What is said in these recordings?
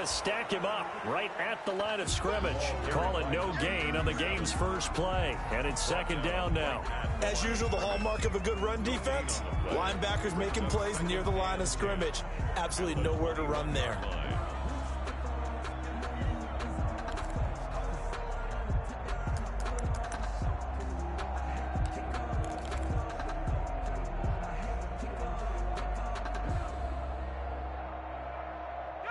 to stack him up right at the line of scrimmage. Call it no gain on the game's first play. And it's second down now. As usual, the hallmark of a good run defense, linebackers making plays near the line of scrimmage. Absolutely nowhere to run there.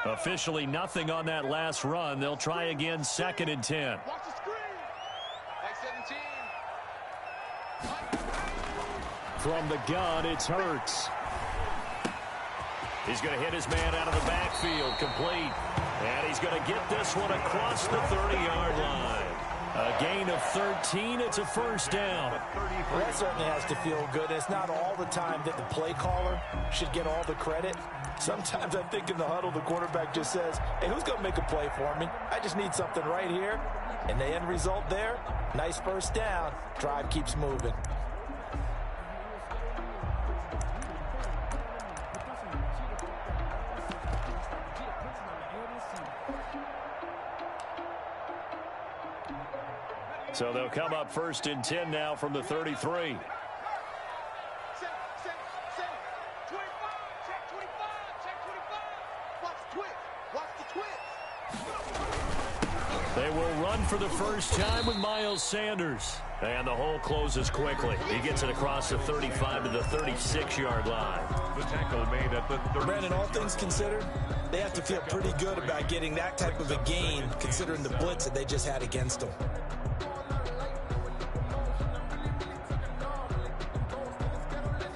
Officially nothing on that last run. They'll try again, second and 10. Watch the screen. Back 17. From the gun, it's Hurts. He's going to hit his man out of the backfield, complete. And he's going to get this one across the 30-yard line. A gain of 13. It's a first down. Well, that certainly has to feel good. It's not all the time that the play caller should get all the credit. Sometimes I think in the huddle, the quarterback just says, hey, who's going to make a play for me? I just need something right here. And the end result there, nice first down. Drive keeps moving. So they'll come up first and 10 now from the 33. They will run for the first time with Miles Sanders. And the hole closes quickly. He gets it across the 35 to the 36-yard line. The tackle made at the 30. Brandon, all things considered, they have to feel pretty good about getting that type of a gain, considering the blitz that they just had against them.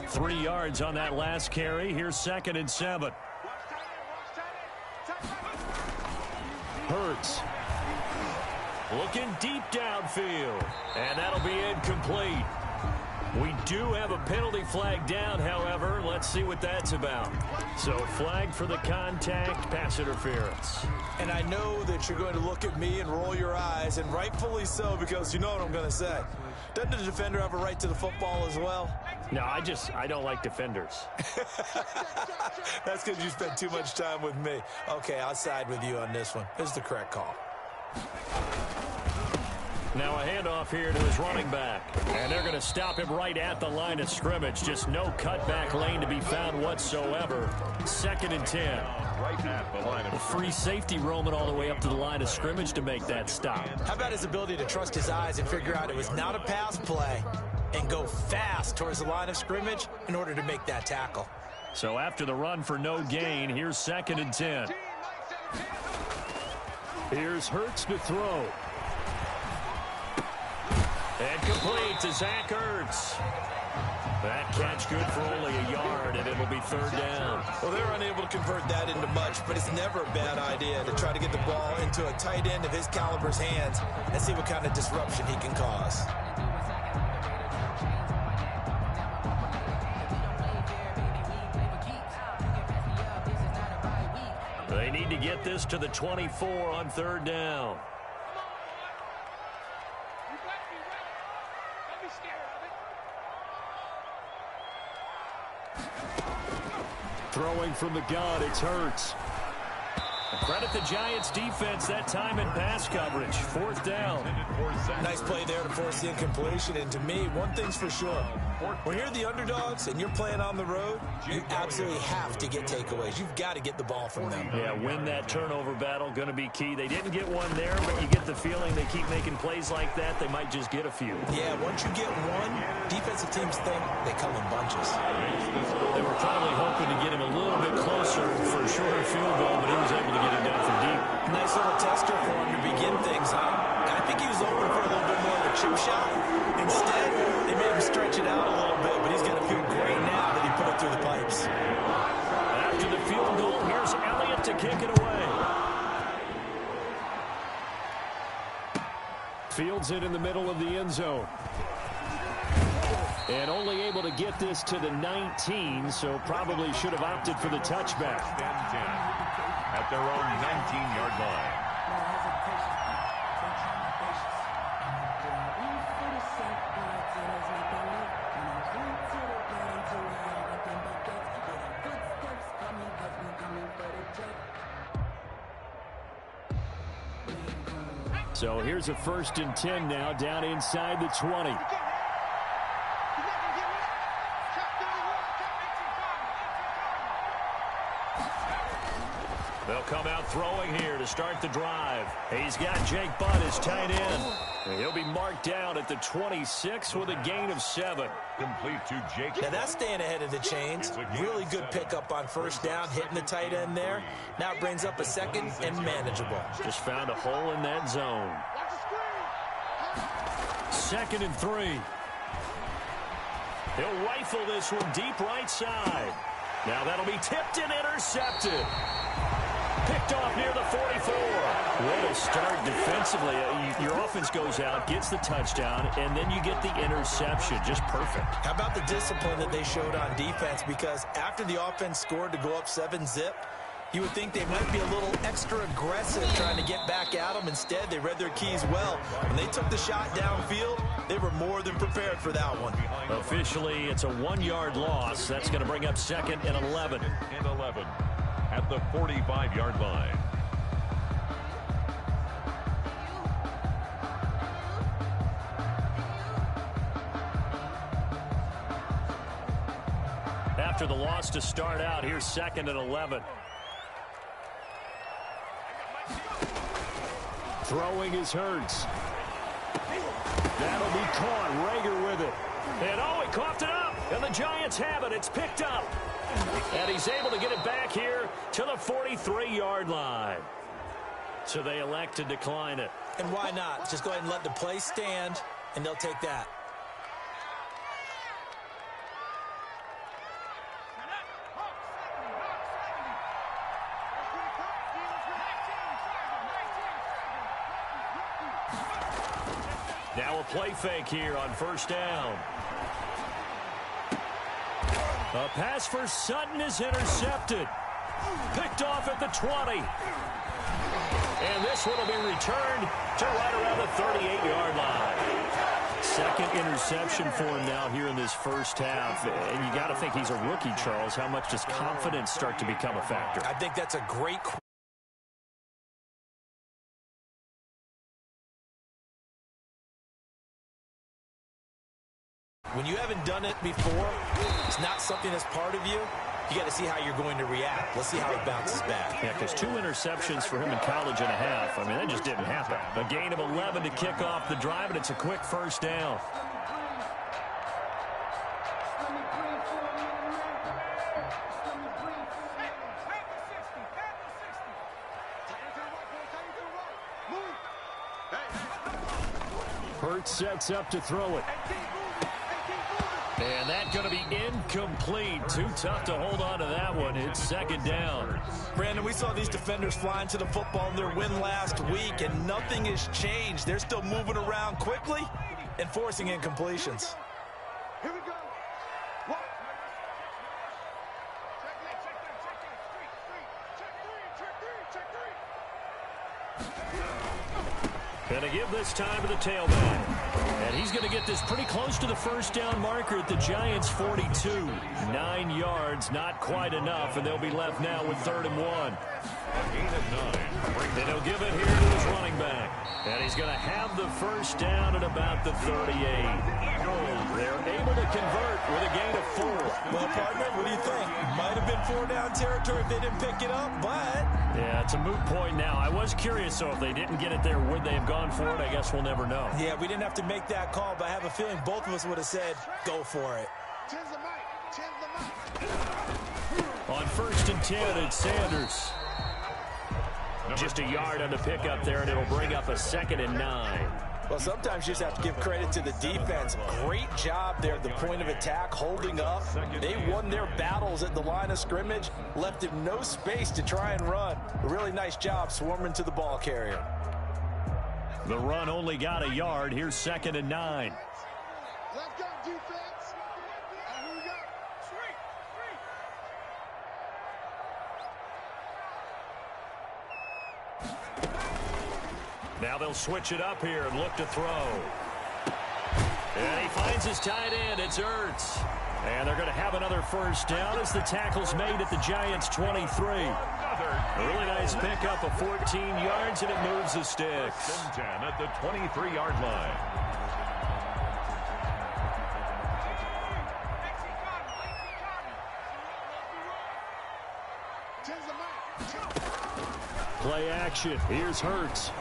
3 yards on that last carry. Here's second and 7. Hurts. Looking deep downfield. And that'll be incomplete. We do have a penalty flag down, however. Let's see what that's about. So flag for the contact, pass interference. And I know that you're going to look at me and roll your eyes, and rightfully so, because you know what I'm going to say. Doesn't the defender have a right to the football as well? No, I don't like defenders. That's because you spent too much time with me. Okay, I'll side with you on this one. This is the correct call. Now a handoff here to his running back. And they're going to stop him right at the line of scrimmage. Just no cutback lane to be found whatsoever. Second and 10. Right at the line of Free safety roaming all the way up to the line of scrimmage to make that stop. How about his ability to trust his eyes and figure out it was not a pass play and go fast towards the line of scrimmage in order to make that tackle? So after the run for no gain, here's second and 10. Here's Hurts to throw. And complete to Zach Ertz. That catch good for only a yard, and it'll be third down. Well, they're unable to convert that into much, but it's never a bad idea to try to get the ball into a tight end of his caliber's hands and see what kind of disruption he can cause. They need to get this to the 24 on third down. Throwing from the gun, it's Hurts. Credit the Giants defense that time in pass coverage. Fourth down. Nice play there to force the incompletion. And to me, one thing's for sure. When you're the underdogs and you're playing on the road, you absolutely have to get takeaways. You've got to get the ball from them. Yeah, win that turnover battle, going to be key. They didn't get one there, but you get the feeling they keep making plays like that, they might just get a few. Yeah, once you get one, defensive teams think they come in bunches. They were probably hoping to get him a little bit closer for a shorter field goal, but he was able to get it down from deep. Nice little tester for him to begin things, huh? I think he was hoping for a little bit more of a chip shot. Instead, they made him stretch it out a little bit, but he's going to feel great now that he put it through the pipes. After the field goal, here's Elliott to kick it away. Fields it in the middle of the end zone. And only able to get this to the 19, so probably should have opted for the touchback. At their own 19-yard line. So here's a 1st and 10 now down inside the 20. They'll come out throwing here to start the drive. He's got Jake Butt as tight end. And he'll be marked down at the 26 with a gain of 7. Complete to Jake. Yeah, that's staying ahead of the chains. Really good pickup on 1st down, hitting the tight end there. Now it brings up a 2nd and manageable. Just found a hole in that zone. 2nd and 3. He'll rifle this one deep right side. Now that'll be tipped and intercepted. Picked off near the 44. What a start defensively. Your offense goes out, gets the touchdown, and then you get the interception. Just perfect. How about the discipline that they showed on defense? Because after the offense scored to go up 7-zip, you would think they might be a little extra aggressive trying to get back at them. Instead, they read their keys well. When they took the shot downfield, they were more than prepared for that one. Officially, it's a 1-yard loss. That's going to bring up 2nd and 11. And 11 at the 45-yard line. After the loss to start out, here's 2nd and 11. Throwing is Hurts. That'll be caught. Rager with it. And oh, he coughed it up. And the Giants have it. It's picked up. And he's able to get it back here to the 43-yard line. So they elect to decline it. And why not? Just go ahead and let the play stand, and they'll take that. Now a play fake here on 1st down. A pass for Sutton is intercepted. Picked off at the 20. And this one will be returned to right around the 38-yard line. 2nd interception for him now here in this 1st half. And you got to think he's a rookie, Charles. How much does confidence start to become a factor? I think that's a great question. When you haven't done it before, it's not something that's part of you. You got to see how you're going to react. Let's see how he bounces back. Yeah, because 2 interceptions for him in college and a half. I mean, that just didn't happen. A gain of 11 to kick off the drive, and it's a quick 1st down. Hurts sets up to throw it. And that's going to be incomplete. Too tough to hold on to that one. It's 2nd down. Brandon, we saw these defenders flying to the football in their win last week, and nothing has changed. They're still moving around quickly and forcing incompletions. Here we go. What? Going to give this time to the tailback. And he's going to get this pretty close to the 1st down marker at the Giants' 42. 9 yards, not quite enough, and they'll be left now with 3rd and 1. Gain of 9. And he'll give it here to his running back. And he's going to have the 1st down at about the 38. They're able to convert with a gain of 4. Well, partner, what do you think? Might have been 4-down territory if they didn't pick it up, but... Yeah, it's a moot point now. I was curious, so if they didn't get it there, would they have gone for it? I guess we'll never know. Yeah, we didn't have to make that call, but I have a feeling both of us would have said, go for it. On 1st and 10, it's Sanders. Just a yard on the pickup there, and it'll bring up a 2nd and 9. Well, sometimes you just have to give credit to the defense. Great job there at the point of attack, holding up. They won their battles at the line of scrimmage, left him no space to try and run. A really nice job swarming to the ball carrier. The run only got a yard. Here's 2nd and 9. Let's go, defense. Here we go. Now they'll switch it up here and look to throw. And he finds his tight end. It's Ertz. And they're going to have another 1st down as the tackle's made at the Giants' 23. Another really nice pickup of 14 yards, and it moves the sticks. 10 at the 23-yard line. Play action. Here's Hurts.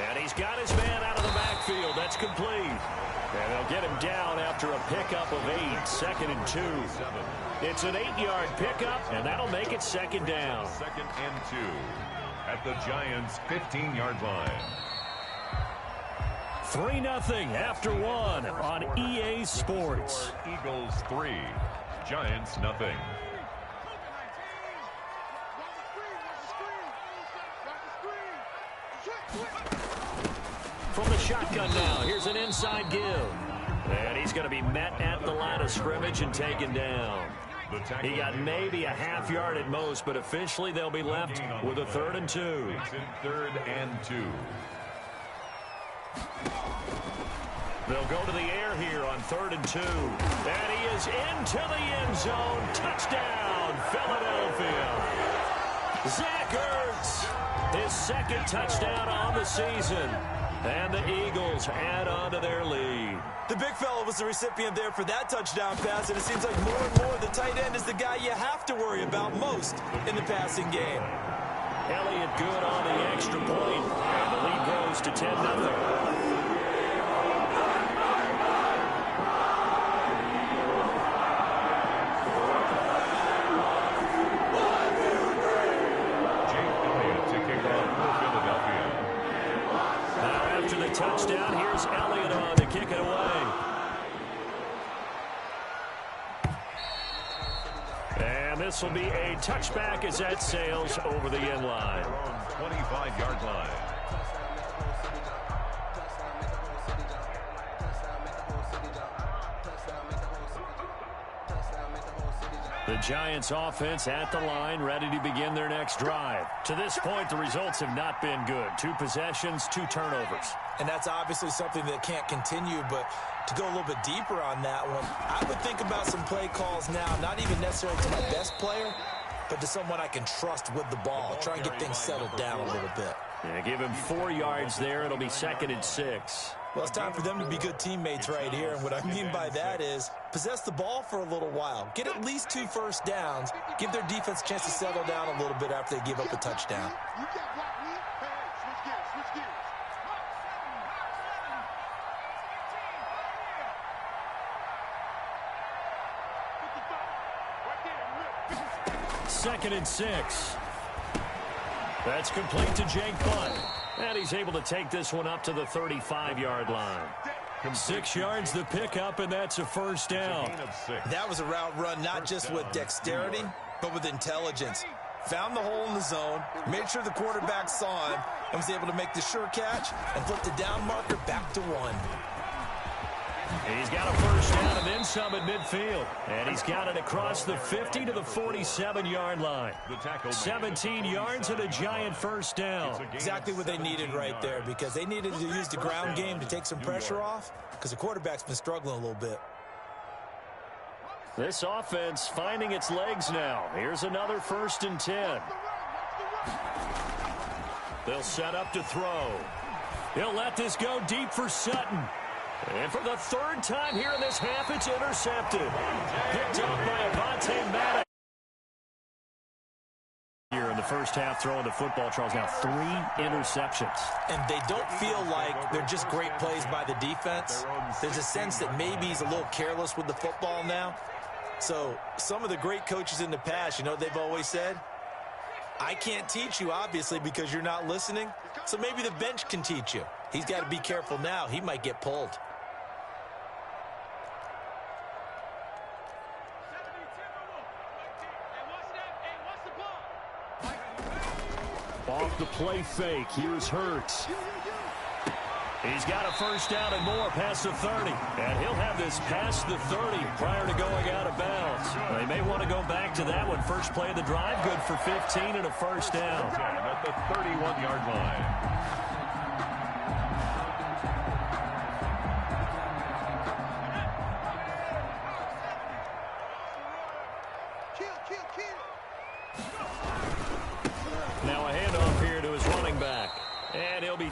And he's got his man out of the backfield. That's complete. And they'll get him down after a pickup of 8, 2nd and 2. It's an 8-yard pickup, and that'll make it 2nd down. 2nd and 2 at the Giants' 15-yard line. 3-0 after 1 on EA Sports. Eagles 3, Giants nothing. From the shotgun now, here's an inside give. And he's going to be met at the line of scrimmage and taken down. He got maybe a half yard at most, but officially they'll be left with a 3rd and 2. It's in 3rd and 2. They'll go to the air here on 3rd and 2. And he is into the end zone. Touchdown, Philadelphia. Zach Ertz, his 2nd touchdown on the season. And the Eagles add on to their lead. The big fella was the recipient there for that touchdown pass, and it seems like more and more the tight end is the guy you have to worry about most in the passing game. Elliott good on the extra point, and the lead grows to 10-0. Touchdown. Here's Elliott on to kick it away. And this will be a touchback as that sails over the end line. 25-yard line. The Giants offense at the line, ready to begin their next drive. To this point, the results have not been good. 2 possessions, 2 turnovers. And that's obviously something that can't continue, but to go a little bit deeper on that one, I would think about some play calls now, not even necessarily to my best player, but to someone I can trust with the ball. Try and get things settled down a little bit. Yeah, give him 4 yards there. It'll be 2nd and 6. Well, it's time for them to be good teammates right here, and what I mean by that is possess the ball for a little while. Get at least 2 first downs. Give their defense a chance to settle down a little bit after they give up a touchdown. Second and 6. That's complete to Jake Butt. And he's able to take this one up to the 35-yard line. 6 yards the pickup, and that's a first down. That was a route run not just with dexterity, but with intelligence. Found the hole in the zone, made sure the quarterback saw him, and was able to make the sure catch and flip the down marker back to 1. He's got a first down and then some at midfield. And he's got it across the 50 to the 47-yard line. 17 yards and a Giant first down. Exactly what they needed right there, because they needed to use the ground game to take some pressure off, because the quarterback's been struggling a little bit. This offense finding its legs now. Here's another 1st and 10. They'll set up to throw. He'll let this go deep for Sutton. And for the 3rd time here in this half, it's intercepted. Picked up by Avonte Maddox. Here in the first half, throwing the football, Charles, now 3 interceptions. And they don't feel like they're just great plays by the defense. There's a sense that maybe he's a little careless with the football now. So some of the great coaches in the past, you know, they've always said, I can't teach you, obviously, because you're not listening. So maybe the bench can teach you. He's got to be careful now. He might get pulled. Off the play fake, here's Hurts. He's got a first down and more past the 30. And he'll have this past the 30 prior to going out of bounds. They may want to go back to that one. First play of the drive, good for 15 and a first down. At the 31-yard line.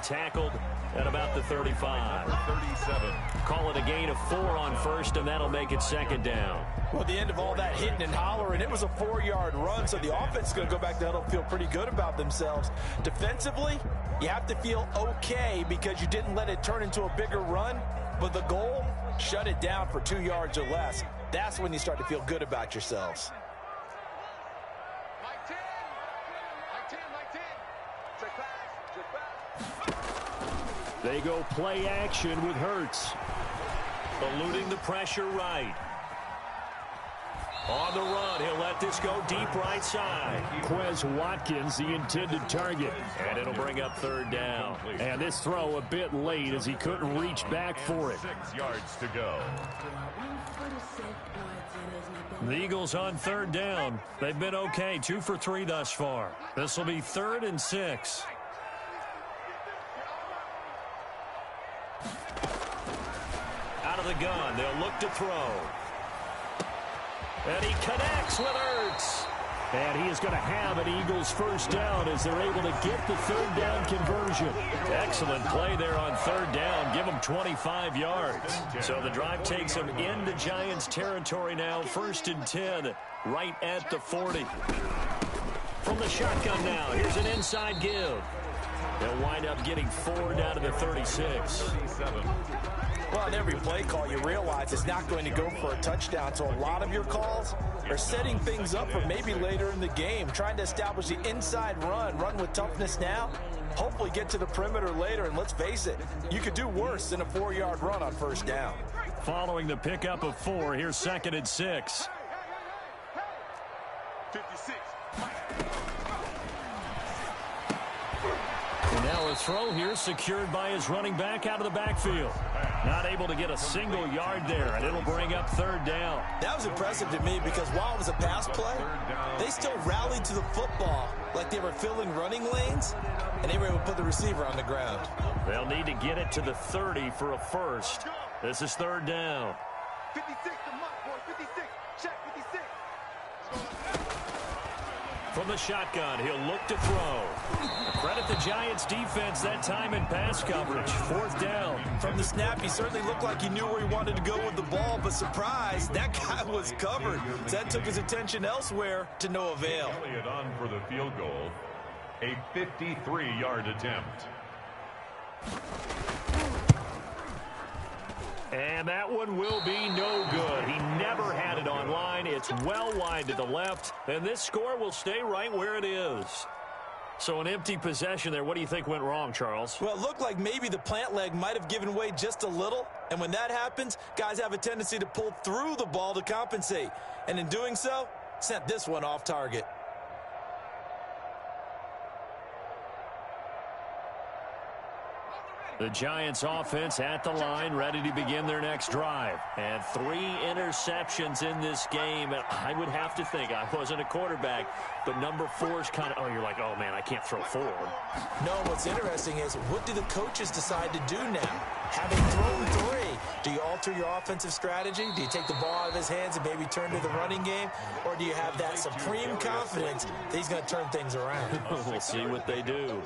tackled at about the 35. 37. Call it a gain of 4 on first, and that'll make it second down. Well, at the end of all that hitting and hollering, it was a 4-yard run, so the offense is going to go back to huddle and feel pretty good about themselves. Defensively, you have to feel okay because you didn't let it turn into a bigger run, but the goal, shut it down for 2 yards or less. That's when you start to feel good about yourselves. Mike 10. Mike 10. Mike 10. Check pass. Check pass. They go play action with Hurts. Eluding the pressure right. On the run, he'll let this go deep right side. Quez Watkins, the intended target. And it'll bring up third down. And this throw a bit late as he couldn't reach back for it. 6 yards to go. The Eagles on third down. They've been okay, 2 for 3 thus far. This will be 3rd and 6. Out of the gun, they'll look to throw. And he connects with Hurts. And he is going to have an Eagles first down as they're able to get the third down conversion. Excellent play there on third down. Give them 25 yards. So the drive takes them into Giants territory now. 1st and 10, right at the 40. From the shotgun now, here's an inside give. They'll wind up getting 4 down to the 36. Well, in every play call, you realize it's not going to go for a touchdown, so a lot of your calls are setting things up for maybe later in the game, trying to establish the inside run with toughness now, hopefully get to the perimeter later, and let's face it, you could do worse than a 4-yard run on first down. Following the pickup of 4, here's 2nd and 6. 56. And now a throw here secured by his running back out of the backfield. Not able to get a single yard there, and it'll bring up third down. That was impressive to me because while it was a pass play, they still rallied to the football like they were filling running lanes, and they were able to put the receiver on the ground. They'll need to get it to the 30 for a first. This is third down. 56 to Mutt, boy. 56. Check 56. From the shotgun, he'll look to throw. Credit the Giants defense that time in pass coverage. 4th down. From the snap, he certainly looked like he knew where he wanted to go with the ball, but surprise, that guy was covered. So that took his attention elsewhere to no avail. Elliott on for the field goal. A 53-yard attempt. And that one will be no good. He never had it on line. It's well wide to the left. And this score will stay right where it is. So an empty possession there. What do you think went wrong, Charles? Well, it looked like maybe the plant leg might have given way just a little. And when that happens, guys have a tendency to pull through the ball to compensate. And in doing so, sent this one off target. The Giants offense at the line, ready to begin their next drive. And 3 interceptions in this game. And I would have to think, I wasn't a quarterback, but number 4 is kind of, oh, you're like, oh, man, I can't throw 4. No, what's interesting is, what do the coaches decide to do now? Having thrown 3, do you alter your offensive strategy? Do you take the ball out of his hands and maybe turn to the running game? Or do you have that supreme confidence that he's going to turn things around? We'll see what they do.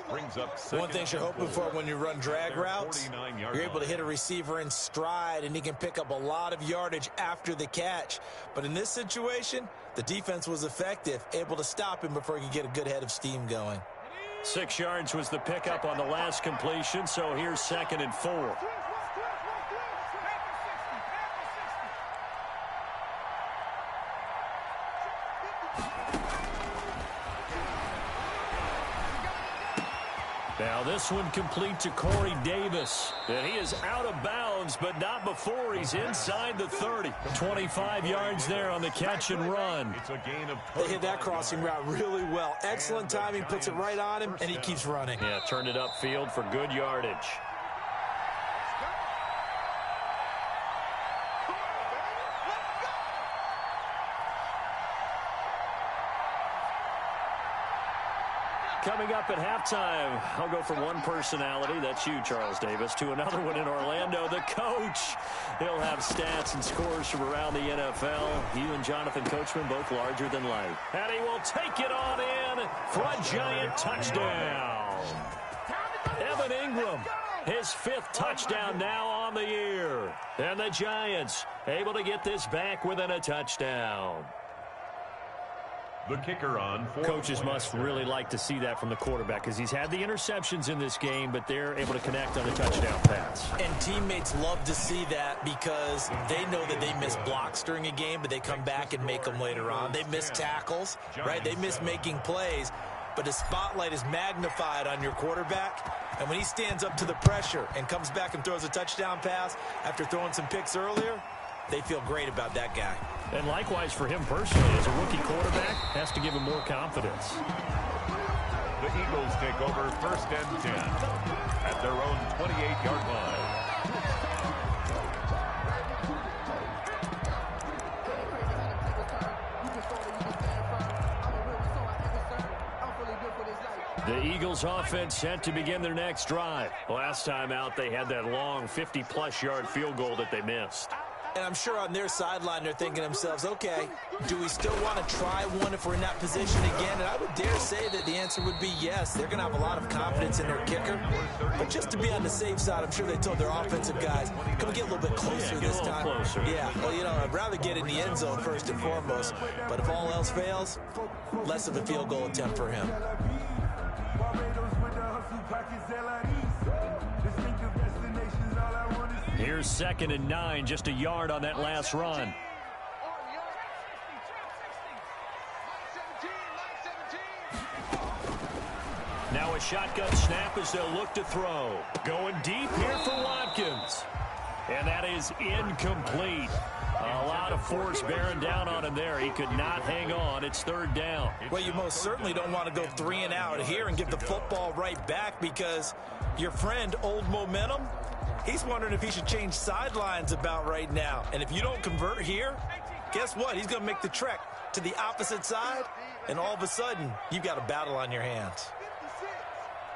One thing you're hoping for when you run drag routes, you're able to hit a receiver in stride and he can pick up a lot of yardage after the catch. But in this situation, the defense was effective, able to stop him before he could get a good head of steam going. 6 yards was the pickup on the last completion, so here's 2nd and 4. Now this one complete to Corey Davis. And he is out of bounds, but not before he's inside the 30. 25 yards there on the catch and run. It's a gain of They hit that crossing route really well. Excellent timing, puts it right on him, and he keeps running. Yeah, turned it upfield for good yardage. Coming up at halftime, I'll go from one personality, that's you, Charles Davis, to another one in Orlando, the coach. He'll have stats and scores from around the NFL. He and Jonathan Coachman, both larger than life. And he will take it on in for a Giant touchdown. Evan Melvin Ingram, his 5th touchdown now on the year. And the Giants able to get this back within a touchdown. The kicker on for Coaches must really like to see that from the quarterback because he's had the interceptions in this game, but they're able to connect on a touchdown pass. And teammates love to see that because they know that they miss blocks during a game, but they come back and make them later on. They miss tackles, right? They miss making plays, but the spotlight is magnified on your quarterback. And when he stands up to the pressure and comes back and throws a touchdown pass after throwing some picks earlier, they feel great about that guy. And likewise for him personally, as a rookie quarterback, has to give him more confidence. The Eagles take over 1st and 10 at their own 28-yard line. The Eagles offense set to begin their next drive. Last time out, they had that long 50-plus yard field goal that they missed. And I'm sure on their sideline they're thinking to themselves, okay, do we still want to try one if we're in that position again? And I would dare say that the answer would be yes. They're going to have a lot of confidence in their kicker. But just to be on the safe side, I'm sure they told their offensive guys, can we get a little bit closer this time? Yeah, well, you know, I'd rather get in the end zone first and foremost. But if all else fails, less of a field goal attempt for him. Here's 2nd and 9, just a yard on that last run. Now a shotgun snap as they'll look to throw. Going deep here for Watkins. And that is incomplete. A lot of force bearing down on him there. He could not hang on. It's 3rd down. Well, you most certainly don't want to go 3 and out here and give the football right back because your friend, Old Momentum, he's wondering if he should change sidelines about right now. And if you don't convert here, guess what? He's going to make the trek to the opposite side, and all of a sudden, you've got a battle on your hands.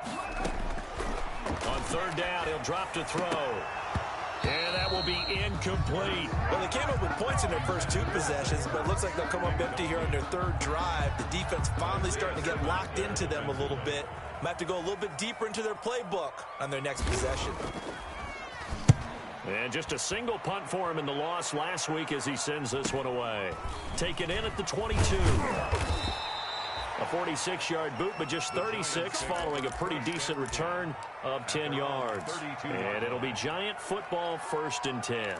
On 3rd down, he'll drop to throw. And that will be incomplete. Well, they came up with points in their first 2 possessions, but it looks like they'll come up empty here on their 3rd drive. The defense finally starting to get locked into them a little bit. Might have to go a little bit deeper into their playbook on their next possession. And just a single punt for him in the loss last week as he sends this one away. Taken in at the 22. A 46-yard boot, but just 36 following a pretty decent return of 10 yards. And it'll be Giant football 1st and 10.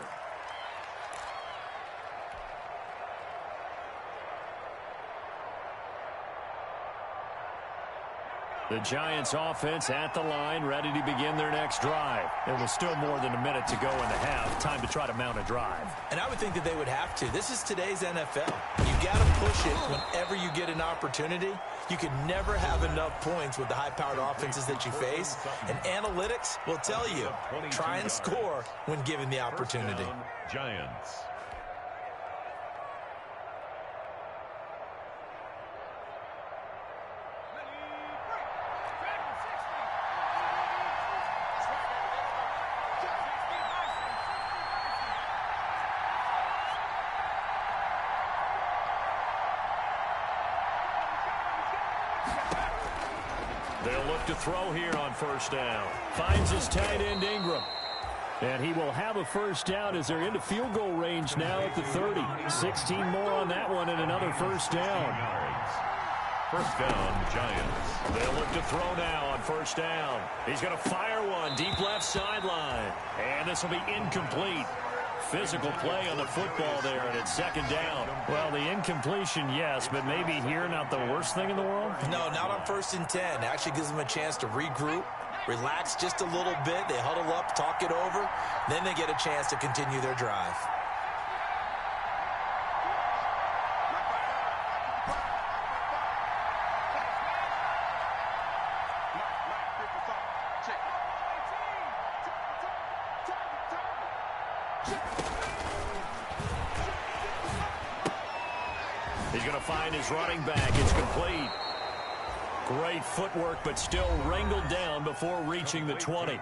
The Giants offense at the line, ready to begin their next drive. There was still more than a minute to go in the half. Time to try to mount a drive. And I would think that they would have to. This is today's NFL. You got to push it whenever you get an opportunity. You can never have enough points with the high-powered offenses that you face. And analytics will tell you, try and score when given the opportunity. Giants. They'll look to throw here on 1st down. Finds his tight end Ingram. And he will have a 1st down as they're into field goal range now at the 30. 16 more on that one and another 1st down. 1st down, Giants. They'll look to throw now on 1st down. He's going to fire one deep left sideline. And this will be incomplete. Physical play on the football there, and it's 2nd down. Well, the incompletion, yes, but maybe here not the worst thing in the world? No, not on 1st and 10. It actually gives them a chance to regroup, relax just a little bit. They huddle up, talk it over. Then they get a chance to continue their drive. He's going to find his running back. It's complete. Great footwork, but still wrangled down before reaching the 20.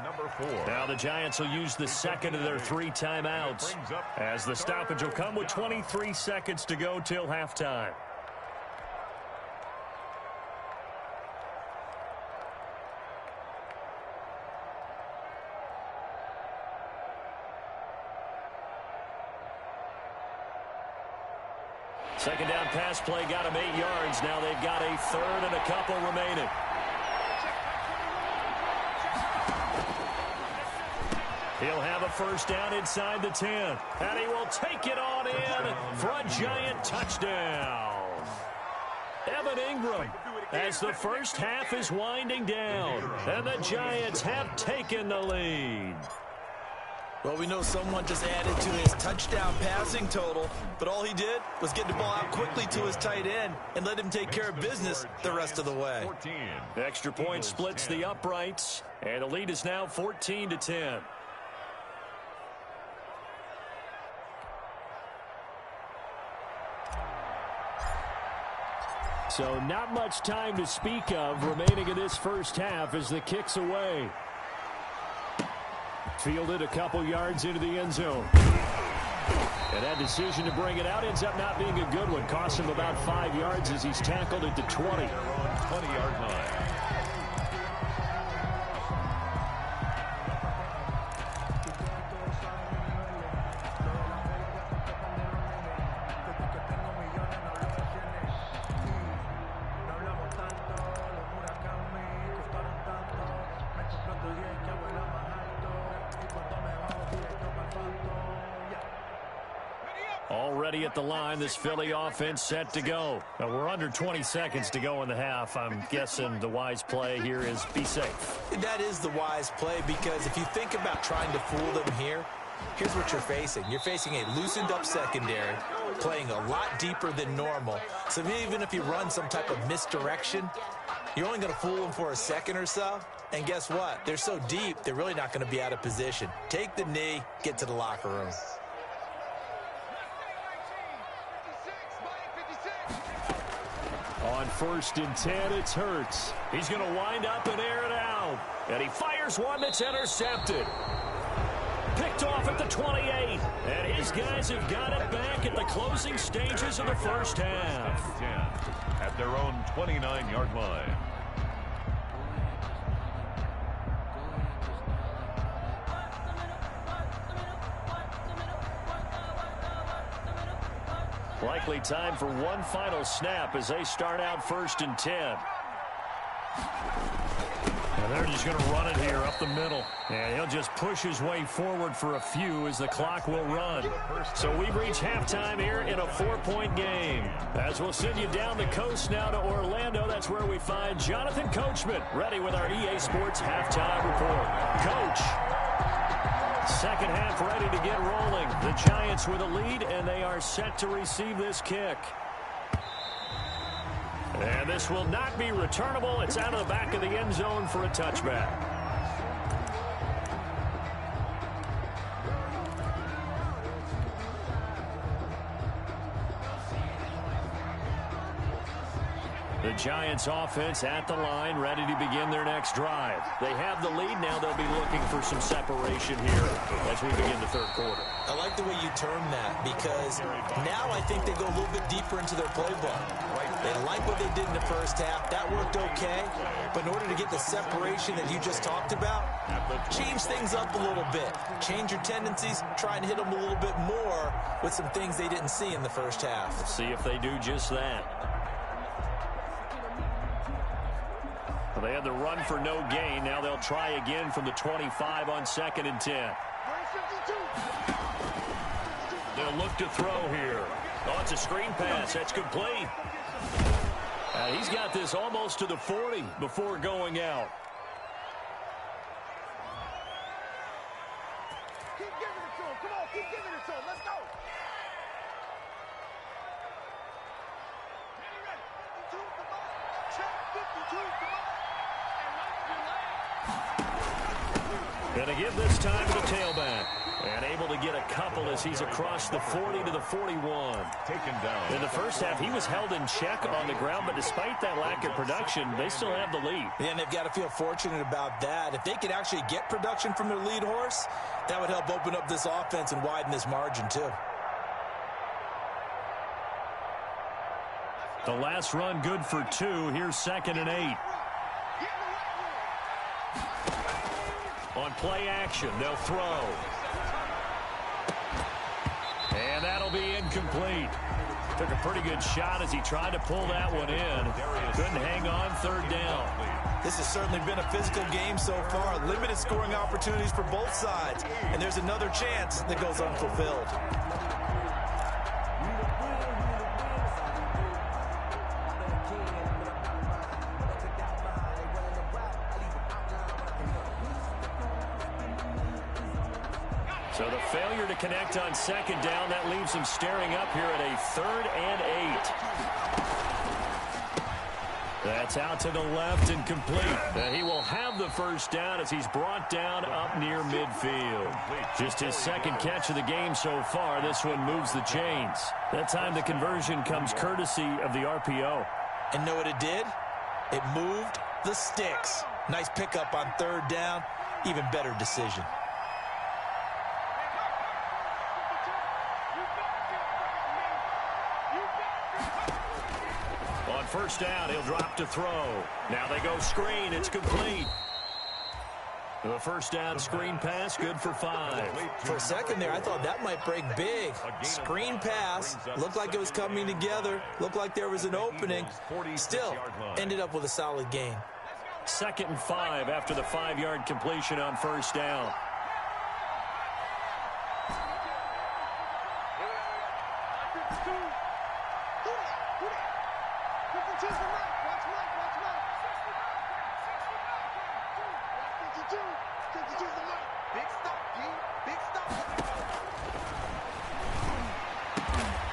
Now the Giants will use the 2nd of their 3 timeouts as the stoppage will come with 23 seconds to go till halftime. Second down pass play got him 8 yards. Now they've got a third and a couple remaining. He'll have a first down inside the 10. And he will take it on in for a giant touchdown. Evan Ingram, as the first half is winding down. And the Giants have taken the lead. Well, we know someone just added to his touchdown passing total, but all he did was get the ball out quickly to his tight end and let him take care of business the rest of the way. 14. Extra point splits the uprights, and the lead is now 14-10. So not much time to speak of remaining in this first half as the kick's away. Fielded a couple yards into the end zone. And that decision to bring it out ends up not being a good one. Cost him about 5 yards as he's tackled at the 20. 20-yard line. Already at the line, this Philly offense set to go. Now we're under 20 seconds to go in the half. I'm guessing the wise play here is be safe. That is the wise play, because if you think about trying to fool them here, here's what you're facing. You're facing a loosened up secondary, playing a lot deeper than normal. So even if you run some type of misdirection, you're only going to fool them for a second or so. And guess what? They're so deep, they're really not going to be out of position. Take the knee, get to the locker room. On 1st and 10, it's Hurts. He's going to wind up and air it out. And he fires one that's intercepted. Picked off at the 28. And his guys have got it back at the closing stages of the first half. 10 at their own 29-yard line. Likely time for one final snap as they start out 1st and 10. And they're just going to run it here up the middle. And he'll just push his way forward for a few as the clock will run. So we've reached halftime here in a 4-point game. As we'll send you down the coast now to Orlando, that's where we find Jonathan Coachman ready with our EA Sports halftime report. Coach. Second half ready to get rolling. The Giants with a lead, and they are set to receive this kick. And this will not be returnable. It's out of the back of the end zone for a touchback. The Giants offense at the line, ready to begin their next drive. They have the lead. Now they'll be looking for some separation here as we begin the third quarter. I like the way you term that, because now I think they go a little bit deeper into their playbook. They like what they did in the first half. That worked okay. But in order to get the separation that you just talked about, change things up a little bit. Change your tendencies. Try and hit them a little bit more with some things they didn't see in the first half. Let's see if they do just that. Well, they had the run for no gain. Now they'll try again from the 25 on 2nd and 10. They'll look to throw here. Oh, it's a screen pass. That's complete. He's got this almost to the 40 before going out. Keep giving it to him. Come on, keep giving it to him. Let's go. Ready. 52, come on. Check 52, come on. Going to give this time to the tailback. And able to get a couple as he's across the 40 to the 41. Taken down. In the first half, he was held in check on the ground, but despite that lack of production, they still have the lead. And they've got to feel fortunate about that. If they could actually get production from their lead horse, that would help open up this offense and widen this margin too. The last run good for 2. Here's 2nd and 8. On play action, they'll throw. And that'll be incomplete. Took a pretty good shot as he tried to pull that one in. Couldn't hang on third down. This has certainly been a physical game so far. Limited scoring opportunities for both sides. And there's another chance that goes unfulfilled. So the failure to connect on second down, that leaves him staring up here at a 3rd and 8. That's out to the left and complete. And he will have the first down as he's brought down up near midfield. Just his second catch of the game so far. This one moves the chains. That time the conversion comes courtesy of the RPO. And know what it did? It moved the sticks. Nice pickup on 3rd down. Even better decision. First down, he'll drop to throw. Now they go screen. It's complete. The first down screen pass, good for 5. For a second there, I thought that might break big. Screen pass, looked like it was coming together, looked like there was an opening. Still, ended up with a solid gain. 2nd and 5 after the 5-yard completion on first down.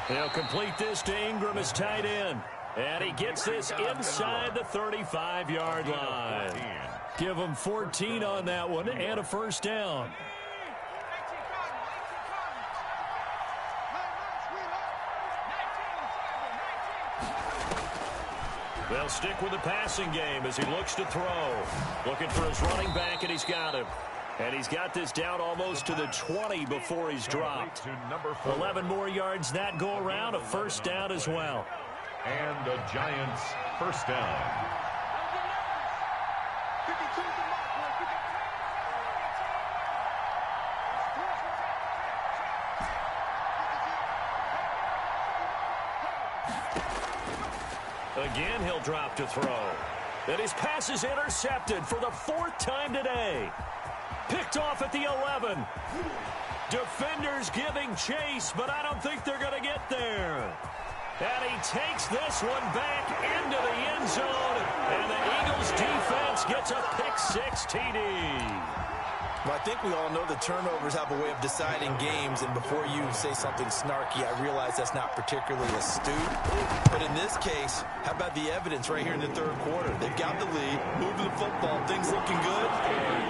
He'll complete this to Ingram as tight end. And he gets this inside the 35-yard line. Give him 14 on that one and a first down. They'll stick with the passing game as he looks to throw. Looking for his running back, and he's got him. And he's got this down almost to the 20 before he's dropped. 11 more yards that go around, a first down as well. And the Giants first down. Again, he'll drop to throw. And his pass is intercepted for the 4th time today. Picked off at the 11. Defenders giving chase, but I don't think they're going to get there. And he takes this one back into the end zone. And the Eagles defense gets a pick-6 TD. Well, I think we all know the turnovers have a way of deciding games, and before you say something snarky, I realize that's not particularly astute. But in this case, how about the evidence right here in the 3rd quarter? They've got the lead, moving the football, things looking good,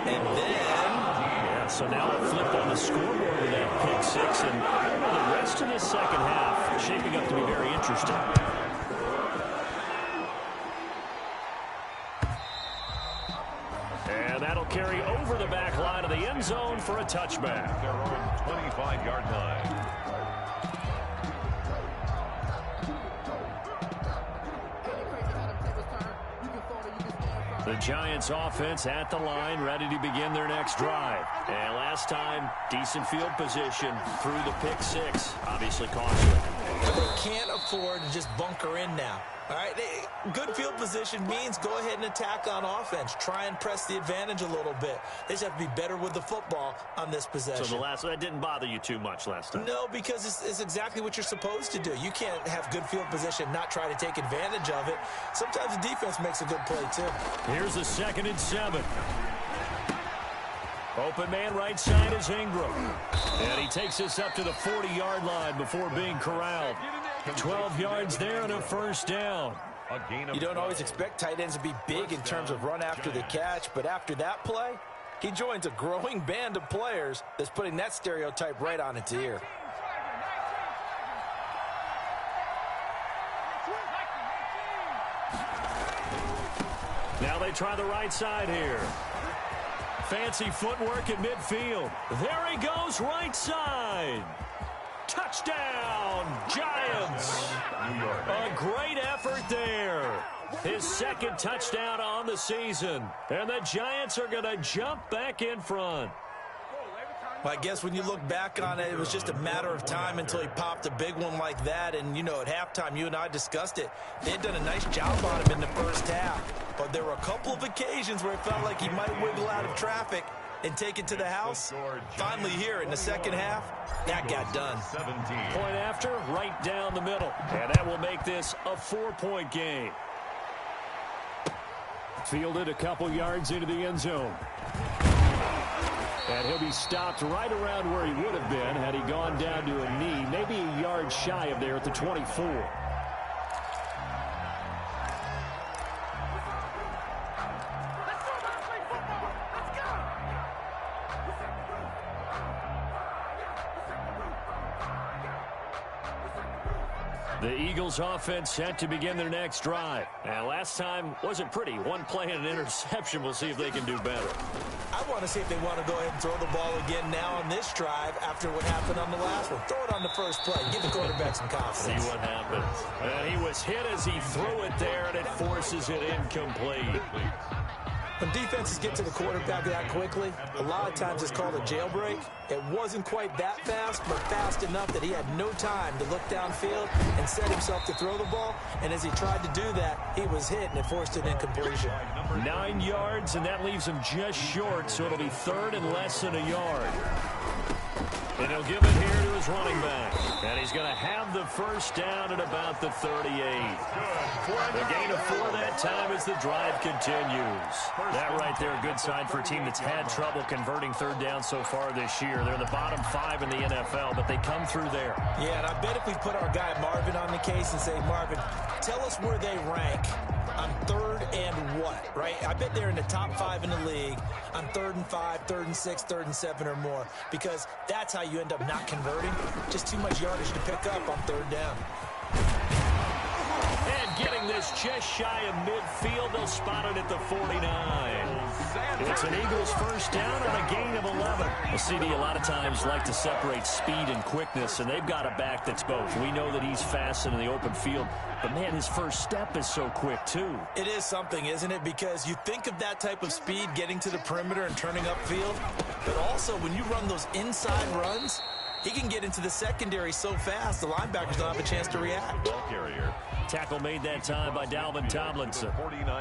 and then... Yeah, so now a flip on the scoreboard with that pick-6, and the rest of the second half shaping up to be very interesting. And that'll carry over the back line of the end zone for a touchback. Their own 25-yard line. The Giants offense at the line, ready to begin their next drive. And last time, decent field position through the pick-6. Obviously costly. They can't afford to just bunker in now. All right, good field position means go ahead and attack on offense. Try and press the advantage a little bit. They just have to be better with the football on this possession. So that didn't bother you too much last time? No, because it's exactly what you're supposed to do. You can't have good field position, not try to take advantage of it. Sometimes the defense makes a good play, too. Here's the 2nd and 7. Open man right side is Ingram. And he takes this up to the 40-yard line before being corralled. 12 yards there and a first down. You don't always expect tight ends to be big in terms of run after the catch, but after that play, he joins a growing band of players that's putting that stereotype right on its ear. Now they try the right side here. Fancy footwork at midfield. There he goes, right side. Touchdown, Giants. A great effort there. His 2nd touchdown on the season. And the Giants are going to jump back in front. Well, I guess when you look back on it, it was just a matter of time until he popped a big one like that. And, you know, at halftime, you and I discussed it. They had done a nice job on him in the first half. But there were a couple of occasions where it felt like he might wiggle out of traffic and take it to the house. Finally here in the second half, that got done. Point after, right down the middle. And that will make this a 4-point game. Fielded a couple yards into the end zone. And he'll be stopped right around where he would have been had he gone down to a knee, maybe a yard shy of there at the 24. The Eagles offense set to begin their next drive. And last time wasn't pretty. One play and an interception. We'll see if they can do better. I want to see if they want to go ahead and throw the ball again now on this drive after what happened on the last one. Throw it on the first play. Give the quarterback some confidence. See what happens. And he was hit as he threw it there, and it forces it incomplete. When defenses get to the quarterback that quickly, a lot of times it's called a jailbreak. It wasn't quite that fast, but fast enough that he had no time to look downfield and set himself to throw the ball. And as he tried to do that, he was hit, and it forced an incompletion. 9 yards, and that leaves him just short, so it'll be third and less than a yard. And he'll give it here to his running back. And he's going to have the first down at about the 38. The gain of 4 that time as the drive continues. That right there, a good sign for a team that's had trouble converting third down so far this year. They're the bottom 5 in the NFL, but they come through there. Yeah, and I bet if we put our guy Marvin on the case and say, Marvin, tell us where they rank on third and what, right? I bet they're in the top 5 in the league on 3rd and 5, 3rd and 6, 3rd and 7 or more, because that's how you end up not converting. Just too much yardage to pick up on third down. And getting this just shy of midfield, they'll spot it at the 49. It's an Eagles first down on a gain of 11. A CD a lot of times like to separate speed and quickness, and they've got a back that's both. We know that he's fast in the open field, but man, his first step is so quick too. It is something, isn't it? Because you think of that type of speed getting to the perimeter and turning upfield, but also when you run those inside runs, he can get into the secondary so fast the linebackers don't have a chance to react. Tackle made that time by Dalvin Tomlinson.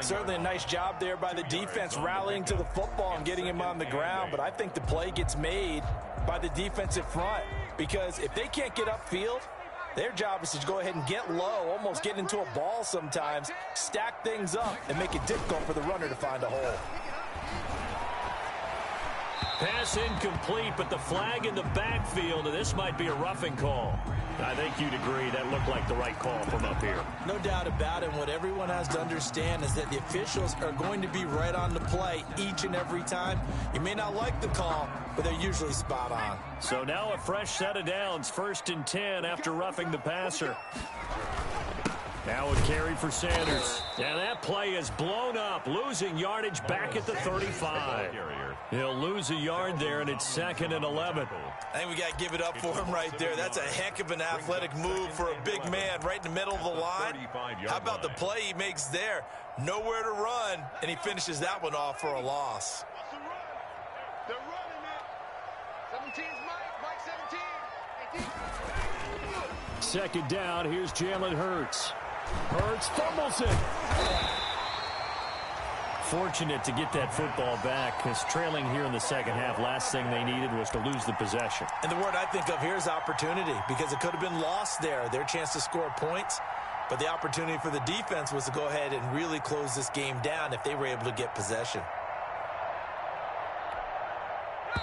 Certainly a nice job there by the defense rallying to the football and getting him on the ground, but I think the play gets made by the defensive front, because if they can't get upfield, their job is to go ahead and get low, almost get into a ball sometimes, stack things up, and make it difficult for the runner to find a hole. Pass incomplete, but the flag in the backfield, and this might be a roughing call. I think you'd agree that looked like the right call from up here. No doubt about it. What everyone has to understand is that the officials are going to be right on the play each and every time. You may not like the call, but they're usually spot on. So now a fresh set of downs, 1st and 10 after roughing the passer. Now a carry for Sanders. And that play is blown up, losing yardage back at the 35. He'll lose a yard there, and it's 2nd and 11. I think we got to give it up for him right there. That's a heck of an athletic move for a big man right in the middle of the line. How about the play he makes there? Nowhere to run, and he finishes that one off for a loss. They're running it. 17's Mike 17. 2nd down, here's Jalen Hurts. Hurts fumbles it. Fortunate to get that football back, because trailing here in the second half, last thing they needed was to lose the possession. And the word I think of here is opportunity, because it could have been lost there, their chance to score points. But the opportunity for the defense was to go ahead and really close this game down if they were able to get possession.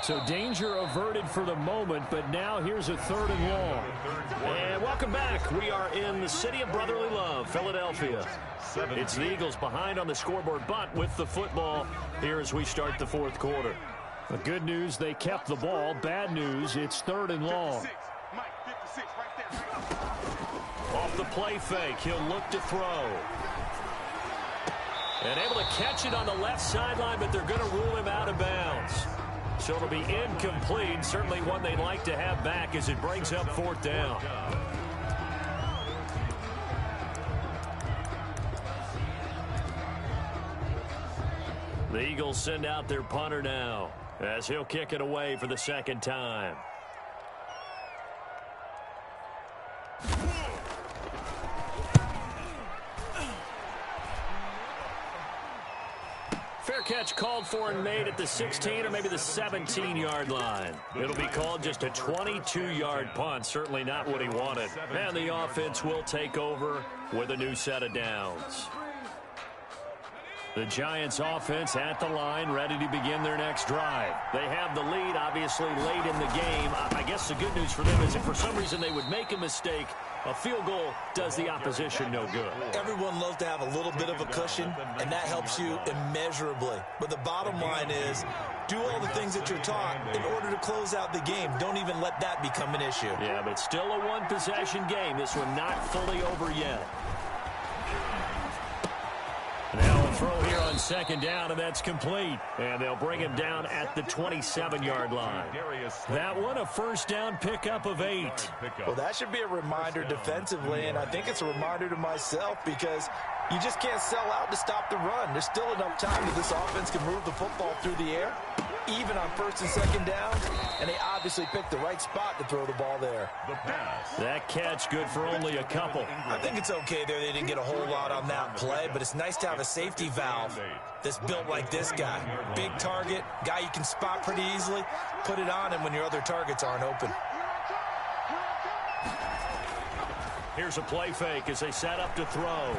So danger averted for the moment, but now here's a 3rd and long. And welcome back. We are in the city of brotherly love, Philadelphia. It's the Eagles behind on the scoreboard, but with the football here as we start the 4th quarter. The good news, they kept the ball. Bad news, it's 3rd and long. Off the play fake, he'll look to throw. And able to catch it on the left sideline, but they're going to rule him out of bounds. So it'll be incomplete. Certainly one they'd like to have back as it brings up 4th down. The Eagles send out their punter now. as he'll kick it away for the second time. Fair catch called for and made at the 16 or maybe the 17-yard line. It'll be called just a 22-yard punt. Certainly not what he wanted. And the offense will take over with a new set of downs. The Giants offense at the line, ready to begin their next drive. They have the lead, obviously, late in the game. I guess the good news for them is if for some reason they would make a mistake, a field goal does the opposition no good. Everyone loves to have a little bit of a cushion, and that helps you immeasurably. But the bottom line is, do all the things that you're taught in order to close out the game. Don't even let that become an issue. Yeah, but still a one-possession game. This one not fully over yet. Now a throw here on second down, and that's complete. And they'll bring him down at the 27-yard line. That one, a first down pickup of 8. Well, that should be a reminder defensively, and I think it's a reminder to myself because you just can't sell out to stop the run. There's still enough time that this offense can move the football through the air, even on first and second downs, and they obviously picked the right spot to throw the ball there. That catch good for only a couple. I think it's okay there. They didn't get a whole lot on that play, but it's nice to have a safety valve that's built like this guy. Big target, guy you can spot pretty easily. Put it on him when your other targets aren't open. Here's a play fake as they set up to throw.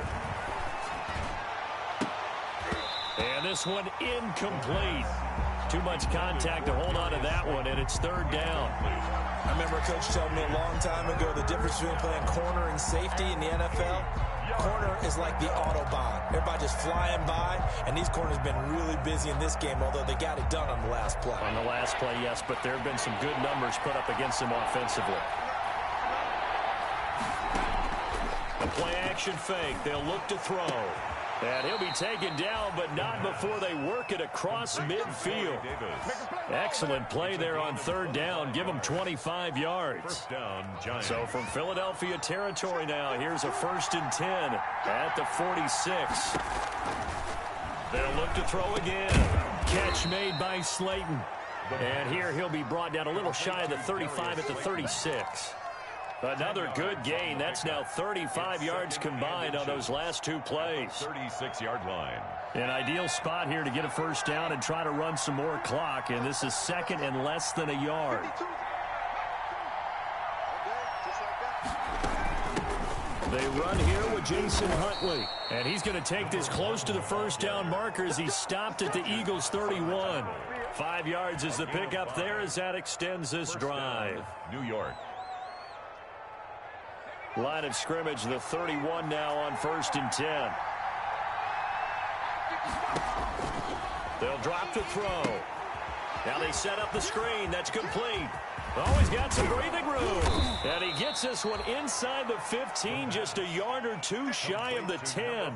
And this one incomplete. Too much contact to hold on to that one, and it's third down. I remember a coach telling me a long time ago the difference between playing corner and safety in the NFL. Corner is like the Autobahn. Everybody just flying by, and these corners have been really busy in this game, although they got it done on the last play. On the last play, yes, but there have been some good numbers put up against them offensively. The play-action fake. They'll look to throw. And he'll be taken down, but not before they work it across midfield. Excellent play there on third down. Give them 25 yards. So from Philadelphia territory now, here's a 1st and 10 at the 46. They'll look to throw again. Catch made by Slayton. And here he'll be brought down a little shy of the 35 at the 36. Another good gain. That's now 35 yards combined on those last two plays. 36-yard line. An ideal spot here to get a first down and try to run some more clock. And this is second and less than a yard. They run here with Jason Huntley. And he's going to take this close to the first down marker as he stopped at the Eagles' 31. 5 yards is the pickup there as that extends this drive. New York. Line of scrimmage, the 31 now on 1st and 10. They'll drop to throw. Now they set up the screen. That's complete. Always got some breathing room. And he gets this one inside the 15, just a yard or two shy of the 10.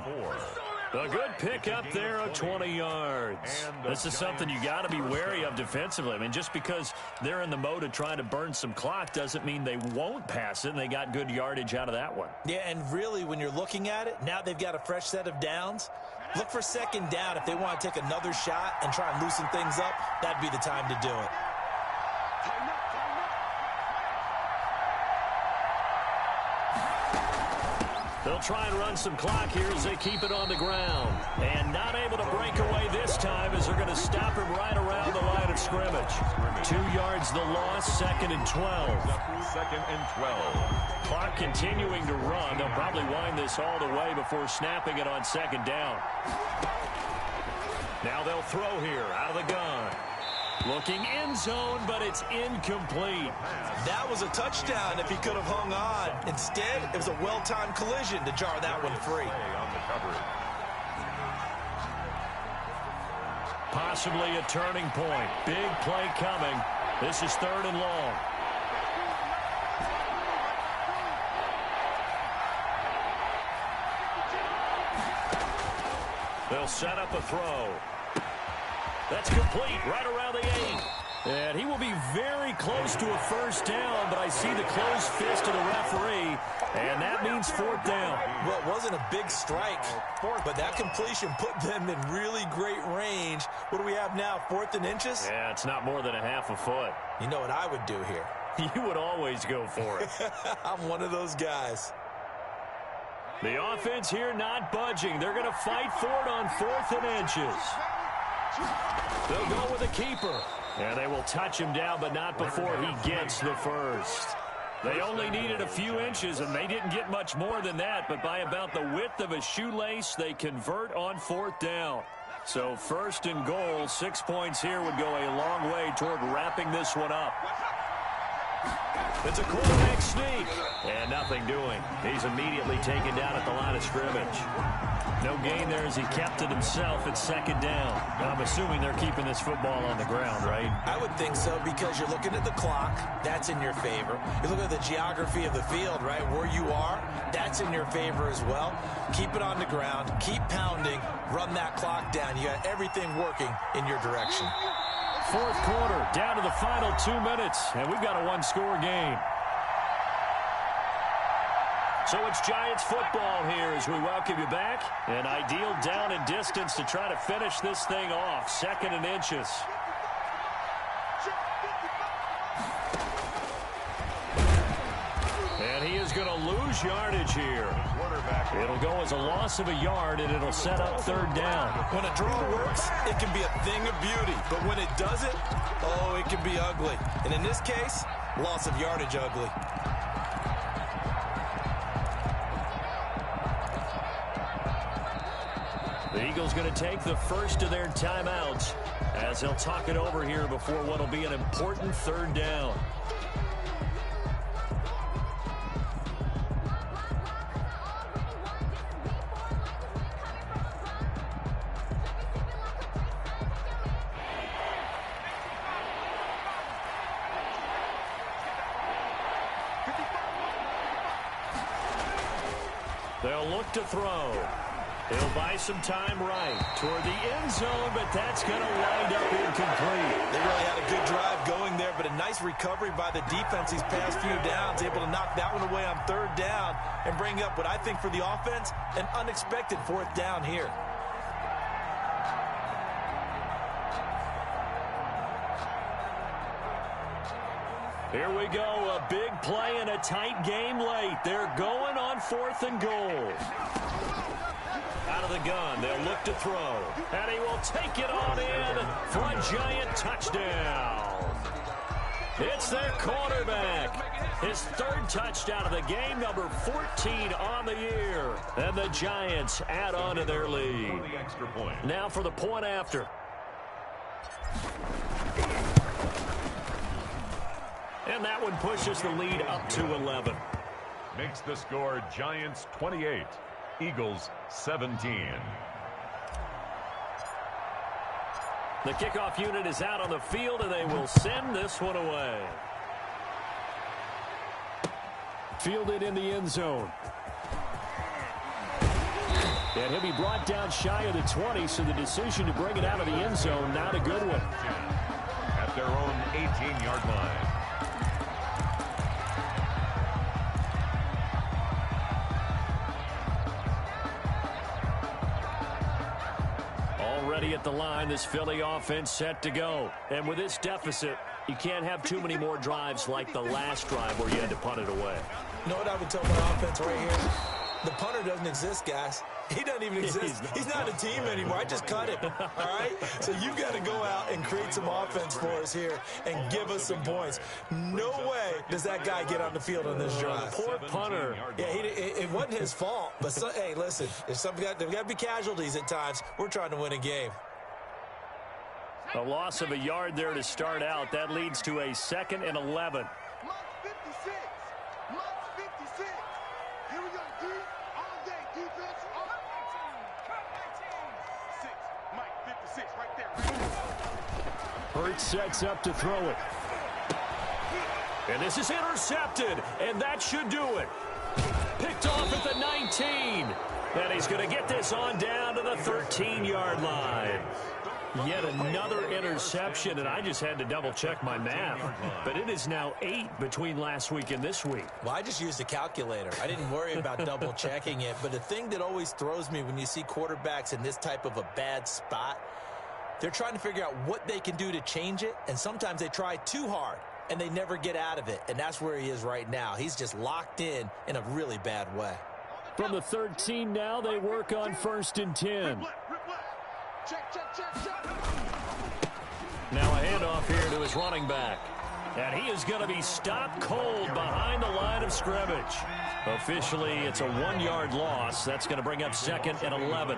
A good pickup there of 20 yards. This is something you got to be wary of defensively. I mean, just because they're in the mode of trying to burn some clock doesn't mean they won't pass it, and they got good yardage out of that one. Yeah, and really, when you're looking at it, now they've got a fresh set of downs. Look for second down. If they want to take another shot and try and loosen things up, that'd be the time to do it. They'll try and run some clock here as they keep it on the ground. And not able to break away this time as they're going to stop him right around the line of scrimmage. 2 yards the loss, 2nd and 12. 2nd and 12. Clock continuing to run. They'll probably wind this all the way before snapping it on second down. Now they'll throw here out of the gun. Looking end zone, but it's incomplete. That was a touchdown if he could have hung on. Instead, it was a well-timed collision to jar that one free. Possibly a turning point. Big play coming. This is 3rd and long. They'll set up a throw. That's complete right around the 8. And he will be very close to a first down, but I see the closed fist of the referee, and that means fourth down. Well, it wasn't a big strike, but that completion put them in really great range. What do we have now, 4th and inches? Yeah, it's not more than a half a foot. You know what I would do here? You would always go for it. I'm one of those guys. The offense here not budging. They're going to fight for it on 4th and inches. They'll go with a keeper. And they will touch him down, but not before he gets the first. They only needed a few inches, and they didn't get much more than that. But by about the width of a shoelace, they convert on 4th down. So 1st and goal, 6 points here would go a long way toward wrapping this one up. It's a quarterback sneak, and nothing doing. He's immediately taken down at the line of scrimmage. No gain there as he kept it himself at 2nd down. I'm assuming they're keeping this football on the ground, right? I would think so, because you're looking at the clock. That's in your favor. You look at the geography of the field, right? Where you are, that's in your favor as well. Keep it on the ground. Keep pounding. Run that clock down. You got everything working in your direction. 4th quarter, down to the final 2 minutes, and we've got a one-score game. So it's Giants football here as we welcome you back. An ideal down and distance to try to finish this thing off. 2nd and inches. And he is going to lose yardage here. It'll go as a loss of a yard, and it'll set up 3rd down. When a draw works, it can be a thing of beauty. But when it doesn't, oh, it can be ugly. And in this case, loss of yardage ugly. The Eagles going to take the first of their timeouts as they'll talk it over here before what will be an important 3rd down. They'll look to throw. He'll buy some time right toward the end zone, but that's going to wind up incomplete. They really had a good drive going there, but a nice recovery by the defense these past few downs, able to knock that one away on 3rd down and bring up what I think for the offense, an unexpected 4th down here. Here we go, a big play and a tight game late. They're going on 4th and goal. Out of the gun, they'll look to throw. And he will take it on in for a Giant touchdown. It's their quarterback. His 3rd touchdown of the game, number 14 on the year. And the Giants add on to their lead. Now for the point after. And that one pushes the lead up to 11. Makes the score Giants 28, Eagles 17. The kickoff unit is out on the field, and they will send this one away. Fielded in the end zone. And he'll be brought down shy of the 20, so the decision to bring it out of the end zone, not a good one. At their own 18-yard line. Already at the line, this Philly offense set to go. And with this deficit, you can't have too many more drives like the last drive where you had to punt it away. You know what I would tell my offense right here? The punter doesn't exist, guys. He doesn't even exist. He's not a team anymore. I just cut him, all right? So you've got to go out and create some offense for us here and give us some points. No way does that guy get on the field on this drive. Poor punter. Yeah, it wasn't his fault. But, hey, listen, there's got to be casualties at times. We're trying to win a game. A loss of a yard there to start out. That leads to a 2nd and 11. Hurts sets up to throw it. And this is intercepted, and that should do it. Picked off at the 19. And he's going to get this on down to the 13-yard line. Yet another interception, and I just had to double-check my math. But it is now 8 between last week and this week. Well, I just used a calculator. I didn't worry about double-checking it. But the thing that always throws me when you see quarterbacks in this type of a bad spot, they're trying to figure out what they can do to change it, and sometimes they try too hard, and they never get out of it. And that's where he is right now. He's just locked in a really bad way. From the 13 now, they work on 1st and 10. Now a handoff here to his running back. And he is going to be stopped cold behind the line of scrimmage. Officially, it's a 1-yard loss. That's going to bring up 2nd and 11.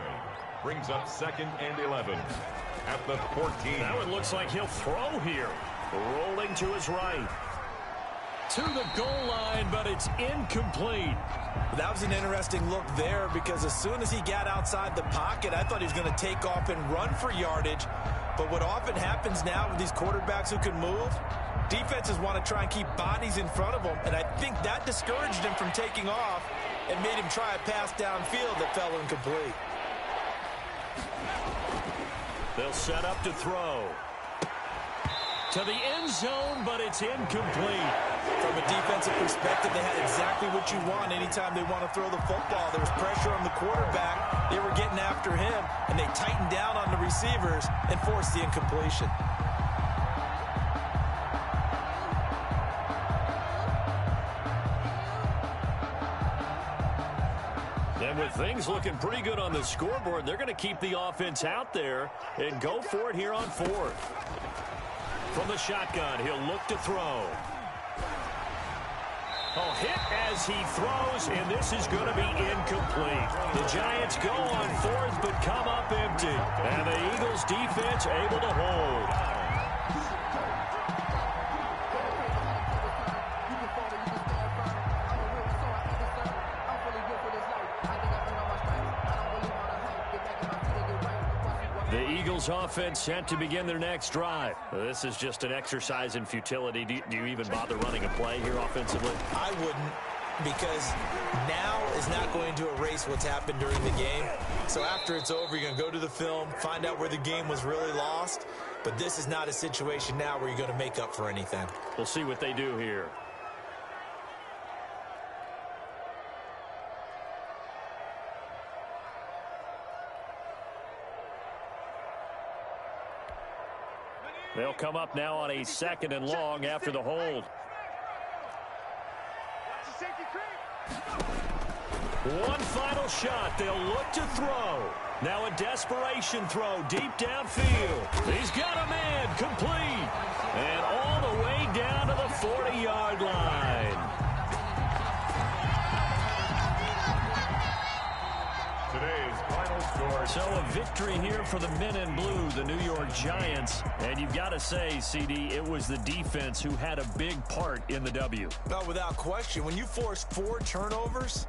Brings up 2nd and 11 at the 14. Now it looks like he'll throw here. Rolling to his right. To the goal line, but it's incomplete. That was an interesting look there because as soon as he got outside the pocket, I thought he was going to take off and run for yardage. But what often happens now with these quarterbacks who can move, defenses want to try and keep bodies in front of them, and I think that discouraged him from taking off and made him try a pass downfield that fell incomplete. They'll set up to throw. To the end zone, but it's incomplete. From a defensive perspective, they had exactly what you want anytime they want to throw the football. There was pressure on the quarterback. They were getting after him, and they tightened down on the receivers and forced the incompletion. And with things looking pretty good on the scoreboard, they're going to keep the offense out there and go for it here on 4th. From the shotgun, he'll look to throw. Oh, hit as he throws, and this is going to be incomplete. The Giants go on 4th, but come up empty. And the Eagles defense able to hold. The Eagles offense set to begin their next drive. This is just an exercise in futility. Do you even bother running a play here offensively? I wouldn't, because now is not going to erase what's happened during the game. So after it's over, you're going to go to the film, find out where the game was really lost. But this is not a situation now where you're going to make up for anything. We'll see what they do here. They'll come up now on a 2nd and long after the hold. One final shot. They'll look to throw. Now a desperation throw deep downfield. He's got a man complete. And all the way down to the 40-yard line. Today's final score. So a victory here for the men in blue, the New York Giants. And you've got to say, CD, it was the defense who had a big part in the W. No, without question. When you force 4 turnovers,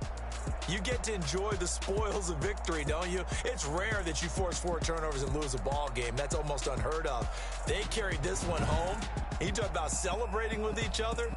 you get to enjoy the spoils of victory, don't you? It's rare that you force 4 turnovers and lose a ball game. That's almost unheard of. They carried this one home. You talk about celebrating with each other.